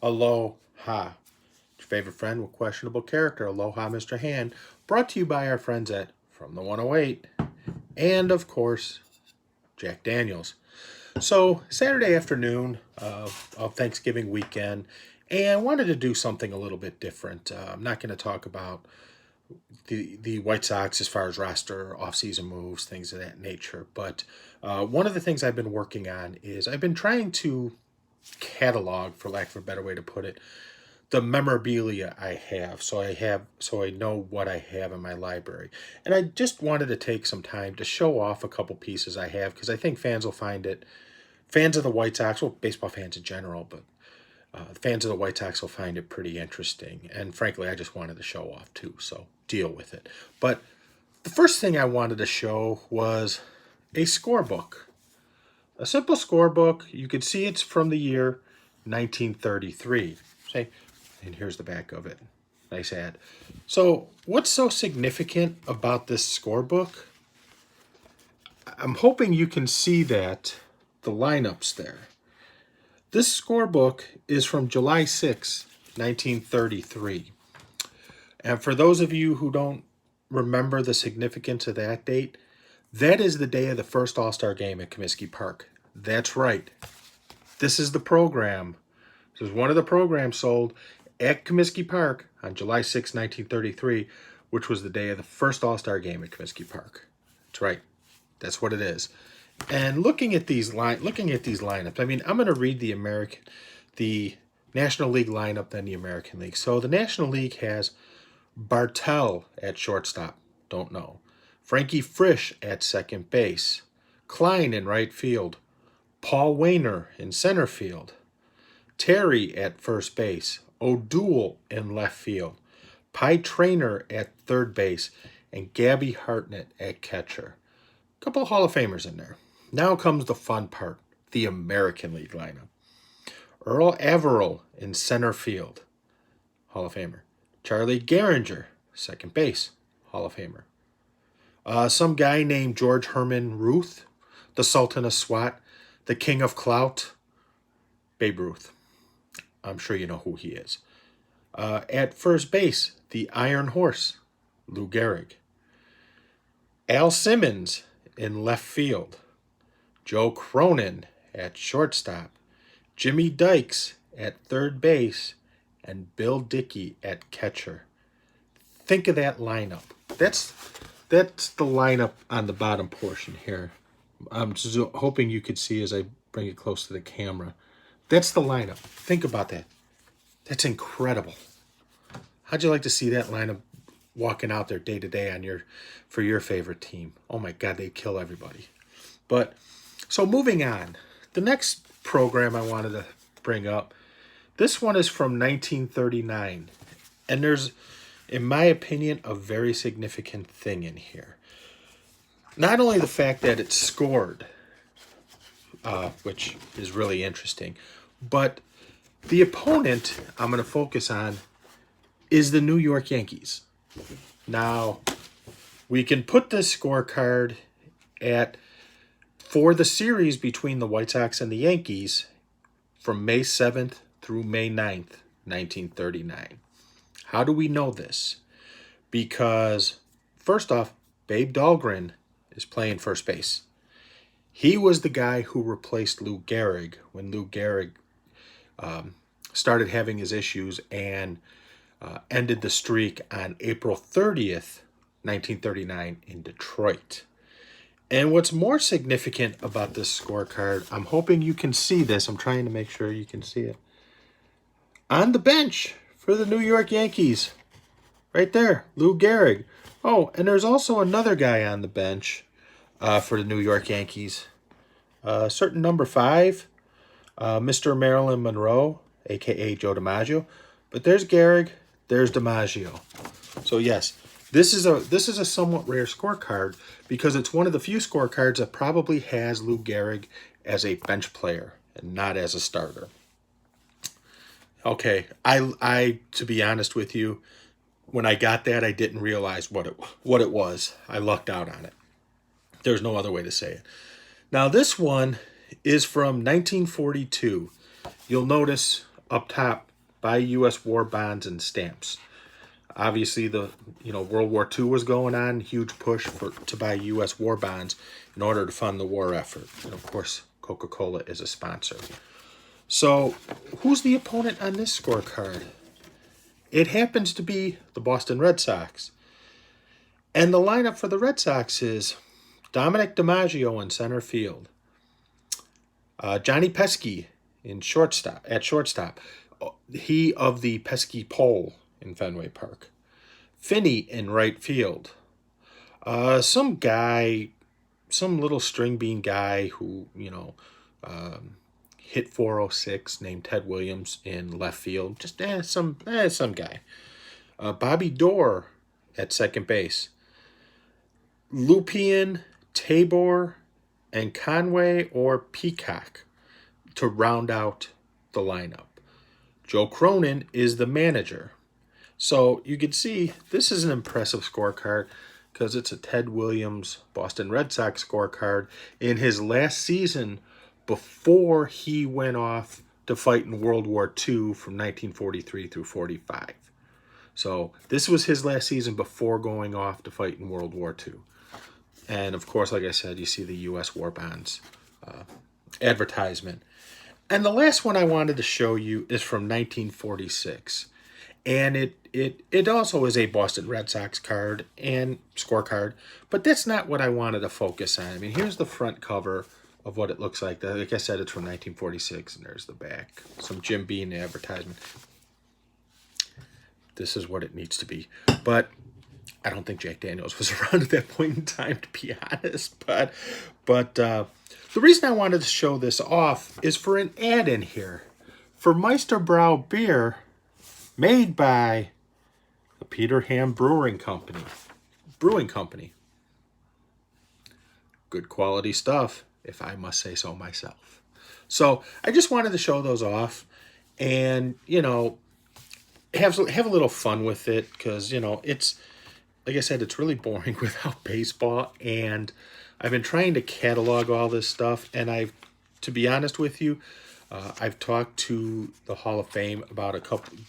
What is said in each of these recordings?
Aloha. Your favorite friend with questionable character, Aloha Mr. Hand, brought to you by our friends at From the 108 and, of course, Jack Daniels. So, Saturday afternoon of Thanksgiving weekend, and I wanted to do something a little bit different. I'm not going to talk about the White Sox as far as roster, offseason moves, things of that nature. But one of the things I've been working on is I've been trying to catalog, for lack of a better way to put it, the memorabilia I have. So I know what I have in my library. And I just wanted to take some time to show off a couple pieces I have because I think fans will find it. Fans of the White Sox, well, baseball fans in general, but fans of the White Sox will find it pretty interesting. And frankly, I just wanted to show off too, so deal with it. But the first thing I wanted to show was a scorebook. A simple scorebook. You could see it's from the year 1933. Say, and here's the back of it. Nice ad. So what's so significant about this scorebook? I'm hoping you can see that, the lineups there. This scorebook is from July 6, 1933. And for those of you who don't remember the significance of that date, that is the day of the first All-Star game at Comiskey Park. That's right. This is the program. This is one of the programs sold at Comiskey Park on July 6, 1933, which was the day of the first All-Star game at Comiskey Park. That's right. That's what it is. And looking at these lineups, I mean, I'm going to read the National League lineup, then the American League. So the National League has Bartell at shortstop. Don't know. Frankie Frisch at second base. Klein in right field. Paul Wainer in center field. Terry at first base. O'Doul in left field. Pie Traynor at third base. And Gabby Hartnett at catcher. A couple of Hall of Famers in there. Now comes the fun part, the American League lineup. Earl Averill in center field, Hall of Famer. Charlie Gehringer, second base, Hall of Famer. Some guy named George Herman Ruth, the Sultan of Swat, the King of Clout, Babe Ruth. I'm sure you know who he is. At first base, the Iron Horse, Lou Gehrig. Al Simmons in left field. Joe Cronin at shortstop. Jimmy Dykes at third base. And Bill Dickey at catcher. Think of that lineup. That's the lineup on the bottom portion here. I'm just hoping you could see as I bring it close to the camera. That's the lineup. Think about that. That's incredible. How'd you like to see that lineup walking out there day to day for your favorite team? Oh my God, they kill everybody. But so moving on, the next program I wanted to bring up, this one is from 1939, and there's, in my opinion, a very significant thing in here. Not only the fact that it's scored, which is really interesting, but the opponent I'm going to focus on is the New York Yankees. Now, we can put this scorecard for the series between the White Sox and the Yankees from May 7th through May 9th, 1939. How do we know this? Because, first off, Babe Dahlgren is playing first base. He was the guy who replaced Lou Gehrig when Lou Gehrig started having his issues and ended the streak on April 30th, 1939 in Detroit. And what's more significant about this scorecard, I'm hoping you can see this. I'm trying to make sure you can see it. On the bench for the New York Yankees, right there, Lou Gehrig. Oh, and there's also another guy on the bench for the New York Yankees. Certain number 5, Mr. Marilyn Monroe, a.k.a. Joe DiMaggio. But there's Gehrig, there's DiMaggio. So yes, this is a somewhat rare scorecard because it's one of the few scorecards that probably has Lou Gehrig as a bench player and not as a starter. Okay, I to be honest with you, when I got that, I didn't realize what it was. I lucked out on it. There's no other way to say it. Now this one is from 1942. You'll notice up top buy U.S. war bonds and stamps. Obviously, the World War II was going on, huge push to buy U.S. war bonds in order to fund the war effort. And of course, Coca-Cola is a sponsor. So, who's the opponent on this scorecard? It happens to be the Boston Red Sox. And the lineup for the Red Sox is Dominic DiMaggio in center field, Johnny Pesky at shortstop. He of the pesky pole in Fenway Park. Finney in right field. Some little string bean guy who, hit 406 named Ted Williams in left field. Just some guy. Bobby Dorr at second base. Lupien, Tabor, and Conway or Peacock to round out the lineup. Joe Cronin is the manager. So you can see this is an impressive scorecard because it's a Ted Williams Boston Red Sox scorecard in his last season before he went off to fight in World War II from 1943 through 45. So this was his last season before going off to fight in World War II. And of course, like I said, you see the U.S. war bonds advertisement. And the last one I wanted to show you is from 1946. And it also is a Boston Red Sox card and scorecard, but that's not what I wanted to focus on. I mean, here's the front cover of what it looks like. Like I said, it's from 1946, and there's the back. Some Jim Beam advertisement. This is what it needs to be. But I don't think Jack Daniels was around at that point in time, to be honest. But the reason I wanted to show this off is for an ad in here for Meisterbrau beer made by the Peterham Brewing Company. Good quality stuff, if I must say so myself. So I just wanted to show those off and, have a little fun with it because, it's, like I said, it's really boring without baseball, and I've been trying to catalog all this stuff, and to be honest with you, I've talked to the Hall of Fame about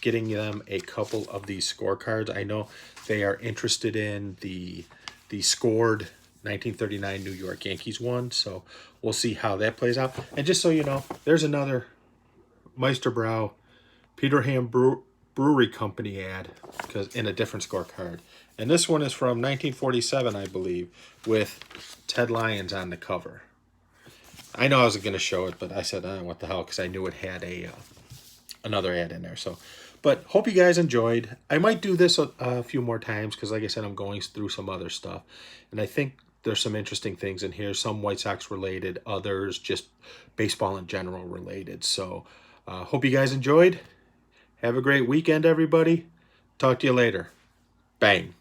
getting them a couple of these scorecards. I know they are interested in the scored 1939 New York Yankees one, so we'll see how that plays out. And just so you know, there's another Meisterbrau Peterham Brewery Company ad because in a different scorecard. And this one is from 1947, I believe, with Ted Lyons on the cover. I know I wasn't going to show it, but I said, what the hell, because I knew it had another ad in there. So, but hope you guys enjoyed. I might do this a few more times because, like I said, I'm going through some other stuff. And I think there's some interesting things in here, some White Sox related, others just baseball in general related. So, hope you guys enjoyed. Have a great weekend, everybody. Talk to you later. Bang.